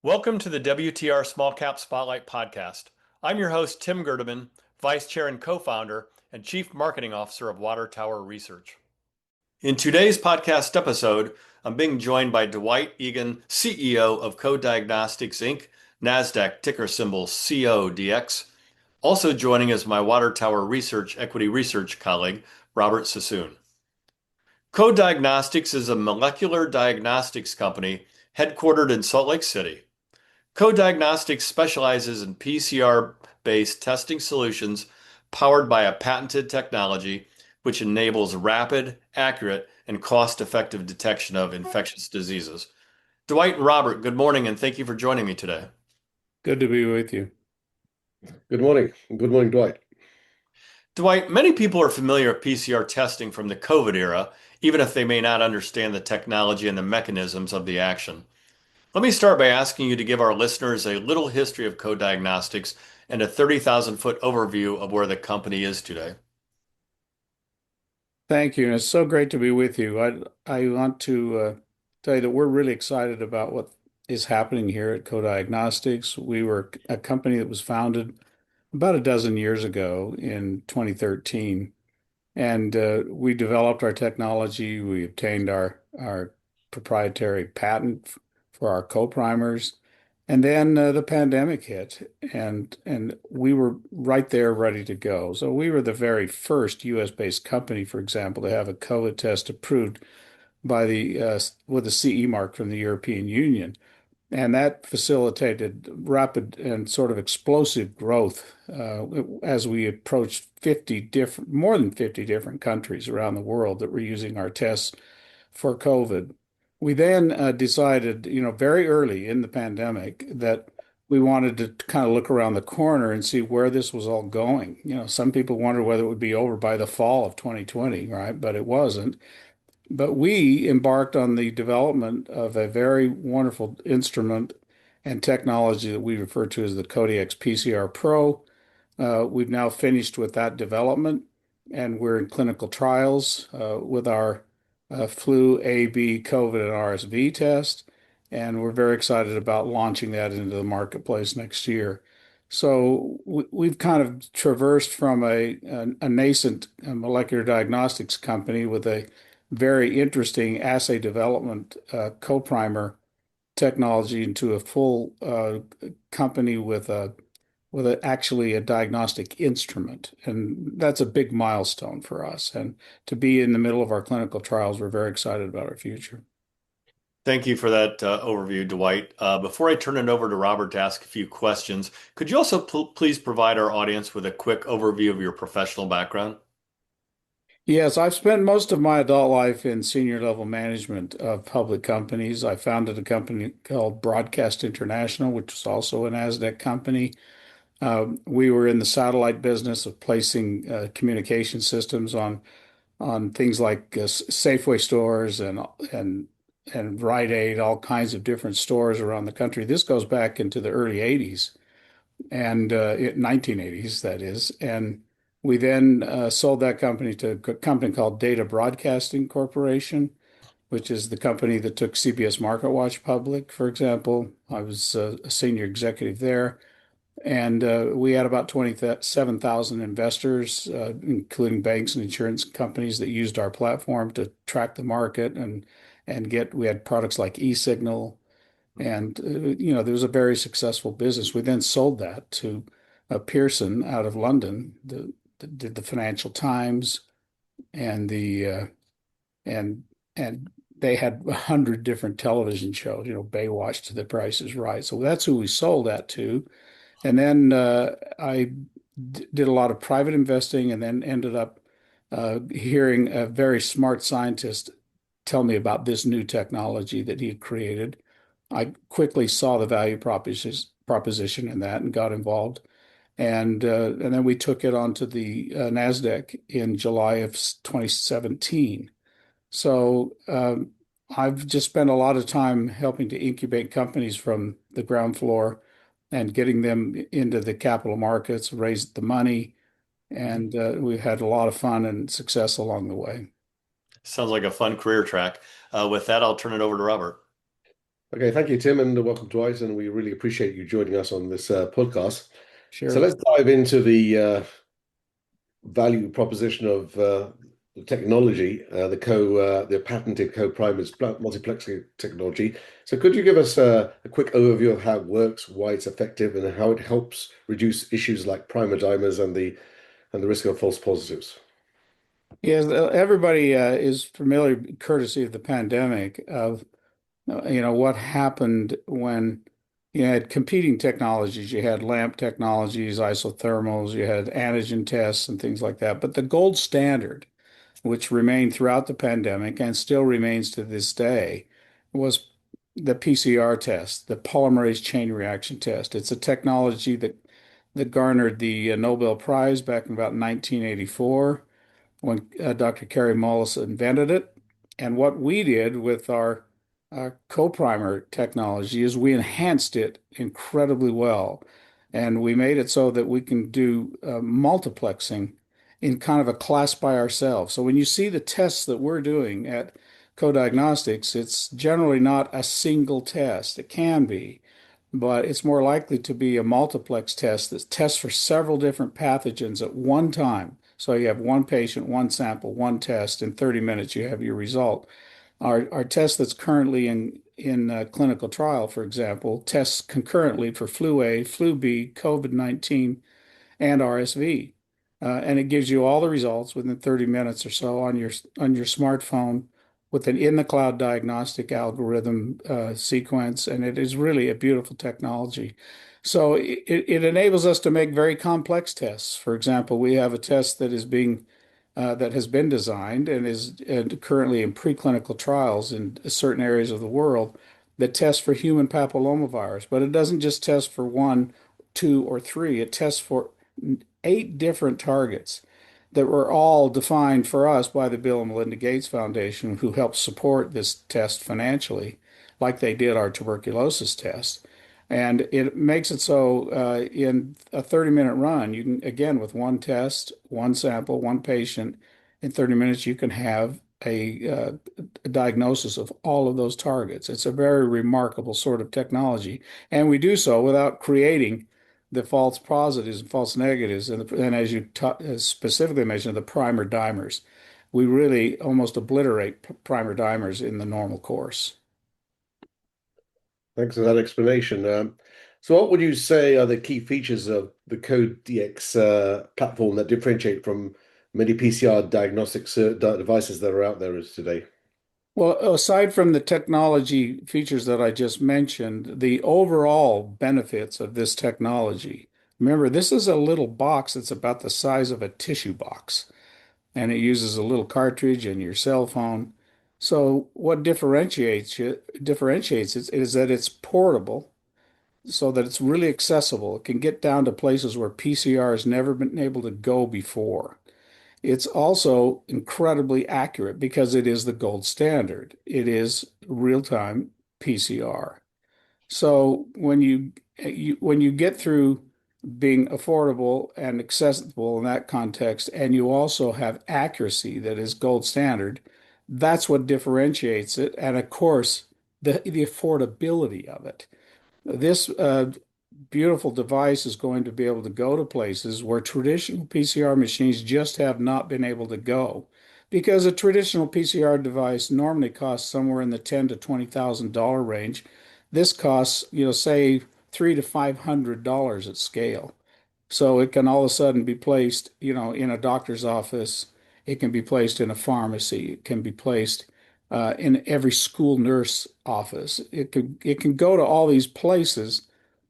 Welcome to the WTR Small-Cap Spotlight podcast. I'm your host, Tim Gerdeman, Vice Chair and Co-Founder and Chief Marketing Officer of Water Tower Research. In today's podcast episode, I'm being joined by Dwight Egan, CEO of Co-Diagnostics Inc, NASDAQ ticker symbol CODX. Also joining is my Water Tower Research Equity Research colleague, Robert Sassoon. Co-Diagnostics is a molecular diagnostics company headquartered in Salt Lake City. Co-Diagnostics specializes in PCR-based testing solutions powered by a patented technology which enables rapid, accurate, and cost-effective detection of infectious diseases. Dwight and Robert, good morning, and thank you for joining me today. Good to be with you. Good morning. Good morning, Dwight. Dwight, many people are familiar with PCR testing from the COVID era, even if they may not understand the technology and the mechanisms of the action. Let me start by asking you to give our listeners a little history of Co-Diagnostics and a 30,000-foot overview of where the company is today. Thank you. And it's so great to be with you. I want to tell you that we're really excited about what is happening here at Co-Diagnostics. We were a company that was founded about a dozen years ago in 2013, and we developed our technology. We obtained our proprietary patent for our co-primers. And then the pandemic hit, and we were right there ready to go. So we were the very first U.S.-based company, for example, to have a COVID test approved by the with a CE mark from the European Union, and that facilitated rapid and sort of explosive growth as we approached more than 50 different countries around the world that were using our tests for COVID. We then decided, very early in the pandemic that we wanted to kind of look around the corner and see where this was all going. Some people wondered whether it would be over by the fall of 2020, right? But it wasn't. But we embarked on the development of a very wonderful instrument and technology that we refer to as the CODX PCR Pro. We've now finished with that development, and we're in clinical trials with our flu, A, B, COVID, and RSV test. And we're very excited about launching that into the marketplace next year. So we've kind of traversed from a nascent molecular diagnostics company with a very interesting assay development co-primer technology into a full company with actually a diagnostic instrument. And that's a big milestone for us. And to be in the middle of our clinical trials, we're very excited about our future. Thank you for that overview, Dwight. Before I turn it over to Robert to ask a few questions, could you also please provide our audience with a quick overview of your professional background? Yes, I've spent most of my adult life in senior level management of public companies. I founded a company called Broadcast International, which was also a NASDAQ company. We were in the satellite business of placing communication systems on things like Safeway stores and Rite Aid, all kinds of different stores around the country. This goes back into the early 80s and 1980s, that is. And we then sold that company to a company called Data Broadcasting Corporation, which is the company that took CBS MarketWatch public, for example. I was a senior executive there. And we had about 27,000 investors, including banks and insurance companies that used our platform to track the market we had products like eSignal. And, there was a very successful business. We then sold that to Pearson out of London, that did the Financial Times and and they had 100 different television shows, Baywatch to The Price is Right. So that's who we sold that to. And then I did a lot of private investing and then ended up hearing a very smart scientist tell me about this new technology that he had created. I quickly saw the value proposition in that and got involved. And then we took it onto the NASDAQ in July of 2017. So I've just spent a lot of time helping to incubate companies from the ground floor and getting them into the capital markets, raised the money, and we've had a lot of fun and success along the way. Sounds like a fun career track. With that, I'll turn it over to Robert. Okay, thank you, Tim, and welcome, Dwight. And we really appreciate you joining us on this podcast. So Sure. let's dive into the value proposition of the technology, the patented co-primers multiplexing technology. So could you give us a quick overview of how it works, why it's effective, and how it helps reduce issues like primer dimers and the risk of false positives? Yes, everybody is familiar, courtesy of the pandemic, of what happened when you had competing technologies. You had lamp technologies, isothermals, you had antigen tests and things like that. But the gold standard, which remained throughout the pandemic and still remains to this day, was the PCR test, the polymerase chain reaction test. It's a technology that garnered the Nobel Prize back in about 1984 when Dr. Kary Mullis invented it. And what we did with our co-primer technology is we enhanced it incredibly well. And we made it so that we can do multiplexing in kind of a class by ourselves. So when you see the tests that we're doing at Co-Diagnostics, it's generally not a single test. It can be, but it's more likely to be a multiplex test that tests for several different pathogens at one time. So you have one patient, one sample, one test. In 30 minutes, you have your result. Our test that's currently in clinical trial, for example, tests concurrently for flu A, flu B, COVID-19, and RSV. And it gives you all the results within 30 minutes or so on your smartphone with an in the cloud diagnostic algorithm sequence. And it is really a beautiful technology. So it enables us to make very complex tests. For example, we have a test that has been designed and is currently in preclinical trials in certain areas of the world that tests for human papillomavirus. But it doesn't just test for one, two, or three. It tests for 8 different targets that were all defined for us by the Bill and Melinda Gates Foundation, who helped support this test financially, like they did our tuberculosis test. And it makes it so in a 30-minute run, you can, again, with one test, one sample, one patient, in 30 minutes, you can have a diagnosis of all of those targets. It's a very remarkable sort of technology. And we do so without creating the false positives and false negatives, and as you specifically mentioned, the primer dimers. We really almost obliterate primer dimers in the normal course. Thanks for that explanation. So what would you say are the key features of the CODX platform that differentiate from many PCR diagnostics devices that are out there today? Well, aside from the technology features that I just mentioned, the overall benefits of this technology. Remember, this is a little box that's about the size of a tissue box, and it uses a little cartridge and your cell phone. So what differentiates it is that it's portable, so that it's really accessible. It can get down to places where PCR has never been able to go before. It's also incredibly accurate because it is the gold standard. It is real-time PCR. So when you get through being affordable and accessible in that context, and you also have accuracy that is gold standard, that's what differentiates it. And of course, the affordability of it. This beautiful device is going to be able to go to places where traditional PCR machines just have not been able to go, because a traditional PCR device normally costs somewhere in the $10,000 to $20,000 range. This costs, say $300 to $500 at scale. So it can all of a sudden be placed, in a doctor's office. It can be placed in a pharmacy. It can be placed in every school nurse office. It can go to all these places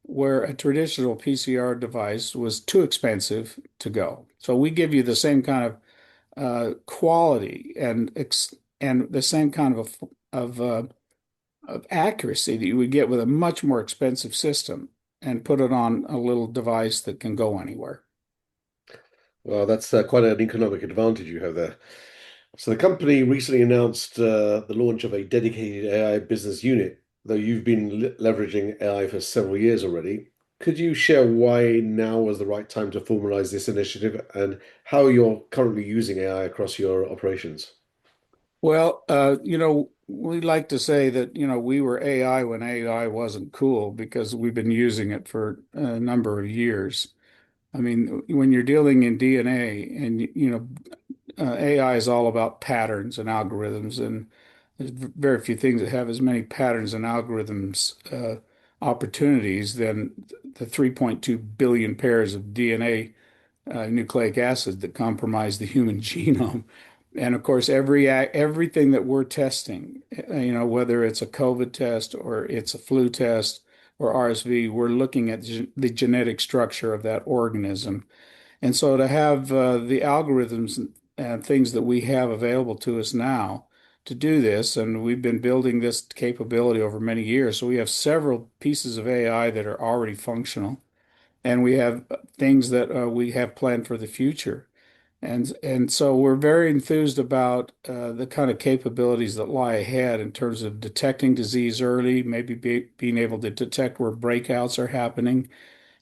where a traditional PCR device was too expensive to go. So we give you the same kind of quality and the same kind of accuracy that you would get with a much more expensive system, and put it on a little device that can go anywhere. Well, that's quite an economic advantage you have there. So the company recently announced the launch of a dedicated AI business unit, though you've been leveraging AI for several years already. Could you share why now was the right time to formalize this initiative and how you're currently using AI across your operations? Well, we like to say that, we were AI when AI wasn't cool because we've been using it for a number of years. I mean, when you're dealing in DNA and, AI is all about patterns and algorithms, and there's very few things that have as many patterns and algorithms opportunities than the 3.2 billion pairs of DNA nucleic acid that compromise the human genome. And of course, everything that we're testing, whether it's a COVID test or it's a flu test or RSV, we're looking at the genetic structure of that organism. And so to have the algorithms and things that we have available to us now to do this, and we've been building this capability over many years. So we have several pieces of AI that are already functional, and we have things that we have planned for the future. And so we're very enthused about the kind of capabilities that lie ahead in terms of detecting disease early, maybe being able to detect where breakouts are happening,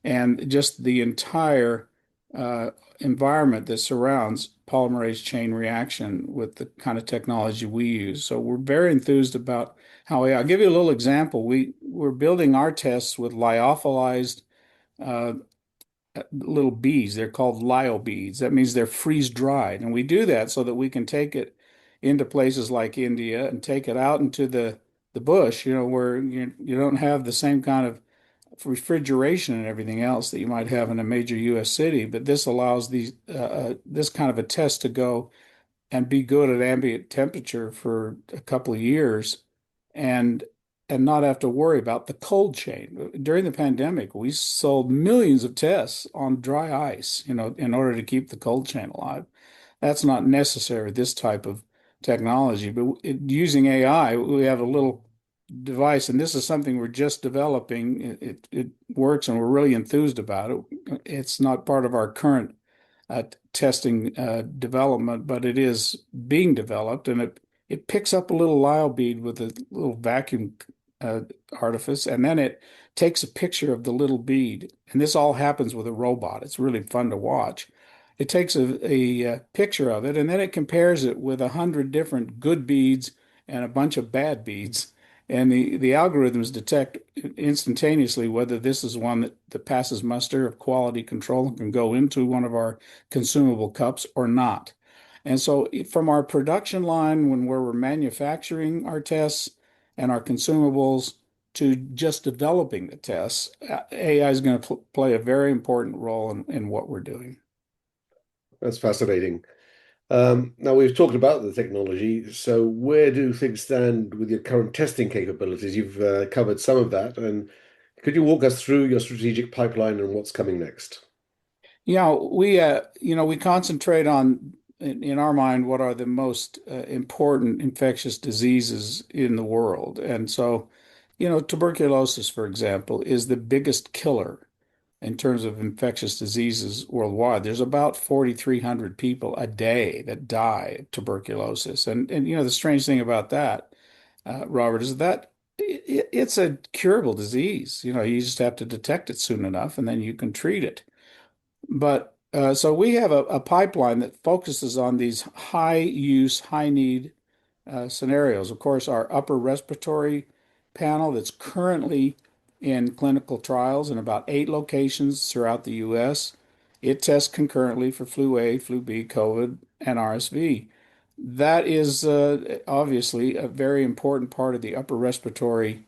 and just the entire uh, environment that surrounds polymerase chain reaction with the kind of technology we use. So we're very enthused about how I'll give you a little example. We're building our tests with lyophilized uh, little beads. They're called lyo beads. That means they're freeze dried. And we do that so that we can take it into places like India and take it out into the bush, where you don't have the same kind of refrigeration and everything else that you might have in a major U.S. city. But this allows this kind of a test to go and be good at ambient temperature for a couple of years and not have to worry about the cold chain. During the pandemic, we sold millions of tests on dry ice, in order to keep the cold chain alive. That's not necessary with this type of technology, but using AI, we have a little device, and this is something we're just developing. It works, and we're really enthused about it. It's not part of our current testing development, but it is being developed, and it picks up a little lyo bead with a little vacuum uh, artifice, and then it takes a picture of the little bead. And this all happens with a robot. It's really fun to watch. It takes a picture of it, and then it compares it with 100 different good beads and a bunch of bad beads. And the algorithms detect instantaneously whether this is one that passes muster of quality control and can go into one of our consumable cups or not. And so from our production line, when we're manufacturing our tests and our consumables, to just developing the tests, AI is going to play a very important role in what we're doing. That's fascinating. Now we've talked about the technology, so where do things stand with your current testing capabilities? You've covered some of that, and could you walk us through your strategic pipeline and what's coming next? Yeah, we concentrate on, in our mind, what are the most important infectious diseases in the world. And so, tuberculosis, for example, is the biggest killer in terms of infectious diseases worldwide. There's about 4,300 people a day that die of tuberculosis. And the strange thing about that, Robert, is that it's a curable disease. You just have to detect it soon enough, and then you can treat it. But so we have a pipeline that focuses on these high use, high need scenarios. Of course, our upper respiratory panel that's currently in clinical trials in about 8 locations throughout the U.S. It tests concurrently for flu A, flu B, COVID, and RSV. That is obviously a very important part of the upper respiratory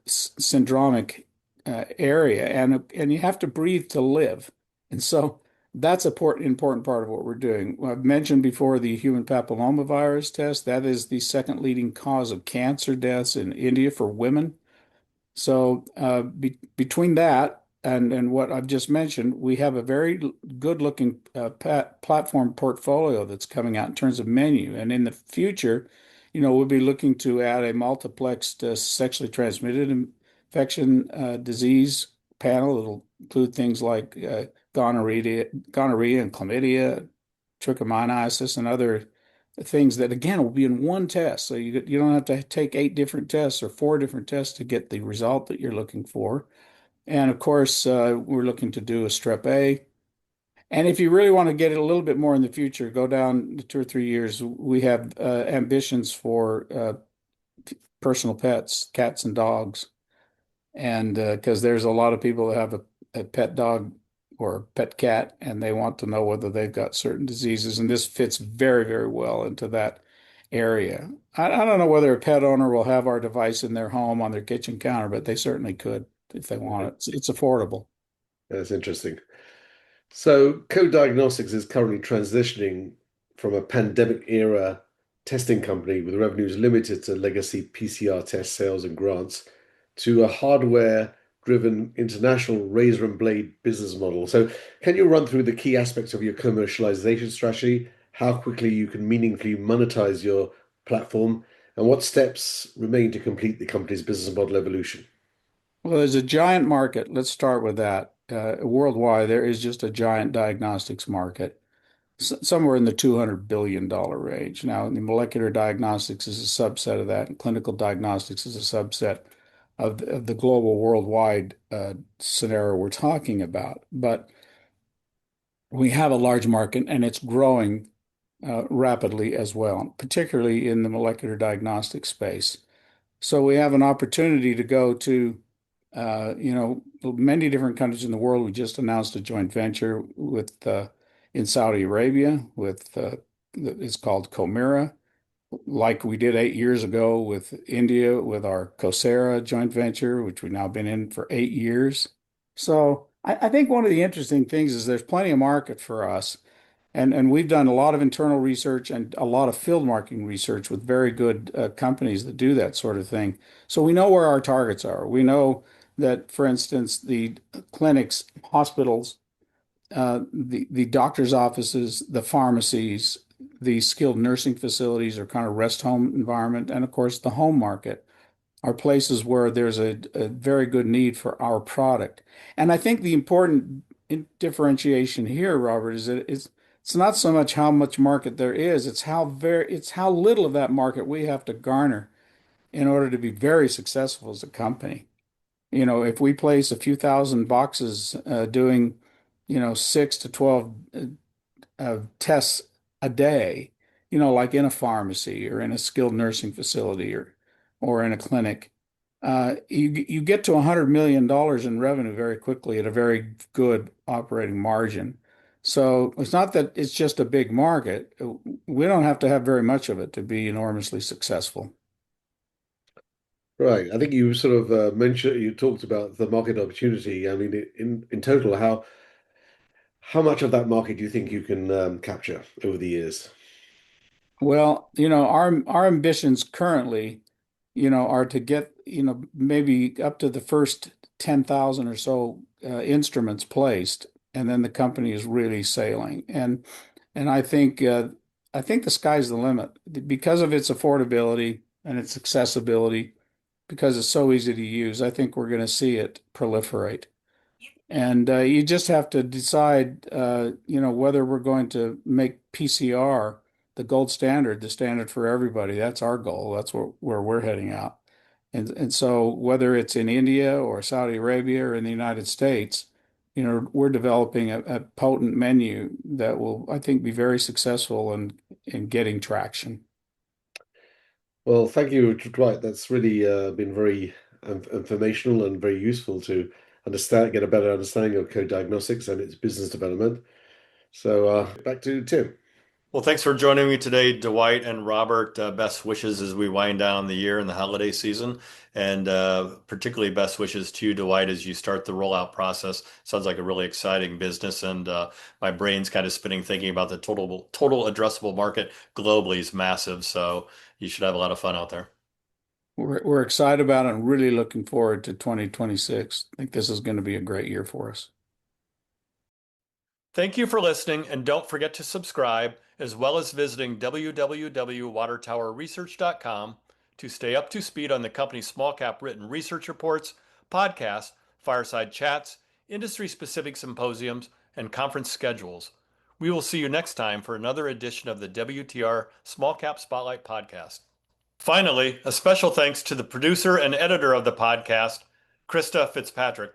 syndromic area, and you have to breathe to live. And so that's an important part of what we're doing. I've mentioned before the human papillomavirus test. That is the second leading cause of cancer deaths in India for women. So between that and what I've just mentioned, we have a very good looking platform portfolio that's coming out in terms of menu. And in the future, we'll be looking to add a multiplexed sexually transmitted infection disease panel. It'll include things like gonorrhea and chlamydia, trichomoniasis, and other things that again will be in one test. So you don't have to take 8 different tests or 4 different tests to get the result that you're looking for. And of course, we're looking to do a strep A. And if you really want to get it a little bit more in the future, go down 2 or 3 years. We have ambitions for personal pets, cats and dogs. And because there's a lot of people that have a pet dog or a pet cat, and they want to know whether they've got certain diseases. And this fits very, very well into that area. I don't know whether a pet owner will have our device in their home on their kitchen counter, but they certainly could if they want it. It's affordable. That's interesting. So, Co-Diagnostics is currently transitioning from a pandemic era testing company with revenues limited to legacy PCR test sales and grants to a hardware-driven international razor and blade business model. So, can you run through the key aspects of your commercialization strategy, how quickly you can meaningfully monetize your platform, and what steps remain to complete the company's business model evolution? Well, there's a giant market. Let's start with that. Worldwide, there is just a giant diagnostics market, somewhere in the $200 billion range. Now, the molecular diagnostics is a subset of that, and clinical diagnostics is a subset of the global worldwide scenario we're talking about. But we have a large market, and it's growing rapidly as well, particularly in the molecular diagnostic space. So we have an opportunity to go to many different countries in the world. We just announced a joint venture with in Saudi Arabia with it's called Comira, like we did 8 years ago with India with our CoSara joint venture, which we've now been in for 8 years. So I think one of the interesting things is there's plenty of market for us. And we've done a lot of internal research and a lot of field marketing research with very good companies that do that sort of thing. So we know where our targets are. We know that, for instance, the clinics, hospitals, the doctor's offices, the pharmacies, the skilled nursing facilities or kind of rest home environment, and of course the home market are places where there's a very good need for our product. And I think the important differentiation here, Robert, is that it's not so much how much market there is, it's how little of that market we have to garner in order to be very successful as a company. If we place a few thousand boxes doing, 6 to 12 tests a day, like in a pharmacy or in a skilled nursing facility or in a clinic, you get to $100 million in revenue very quickly at a very good operating margin. So it's not that it's just a big market. We don't have to have very much of it to be enormously successful. Right. I think you sort of you talked about the market opportunity. I mean, in total, how much of that market do you think you can capture over the years? Well, our ambitions currently, are to get, maybe up to the first 10,000 or so instruments placed, and then the company is really sailing. And I think the sky's the limit because of its affordability and its accessibility, because it's so easy to use. I think we're going to see it proliferate. And you just have to decide, whether we're going to make PCR the gold standard, the standard for everybody. That's our goal. That's where we're heading out. And so whether it's in India or Saudi Arabia or in the United States, we're developing a potent menu that will, I think, be very successful in getting traction. Well, thank you, Dwight. That's really been very informational and very useful to get a better understanding of Co-Diagnostics and its business development. So back to Tim. Well, thanks for joining me today, Dwight and Robert. Best wishes as we wind down the year and the holiday season. And particularly best wishes to you, Dwight, as you start the rollout process. Sounds like a really exciting business. And my brain's kind of spinning thinking about the total addressable market globally is massive. So you should have a lot of fun out there. We're excited about it and really looking forward to 2026. I think this is going to be a great year for us. Thank you for listening, and don't forget to subscribe, as well as visiting www.watertowerresearch.com to stay up to speed on the company's small cap written research reports, podcasts, fireside chats, industry-specific symposiums, and conference schedules. We will see you next time for another edition of the WTR Small Cap Spotlight podcast. Finally, a special thanks to the producer and editor of the podcast, Krista Fitzpatrick.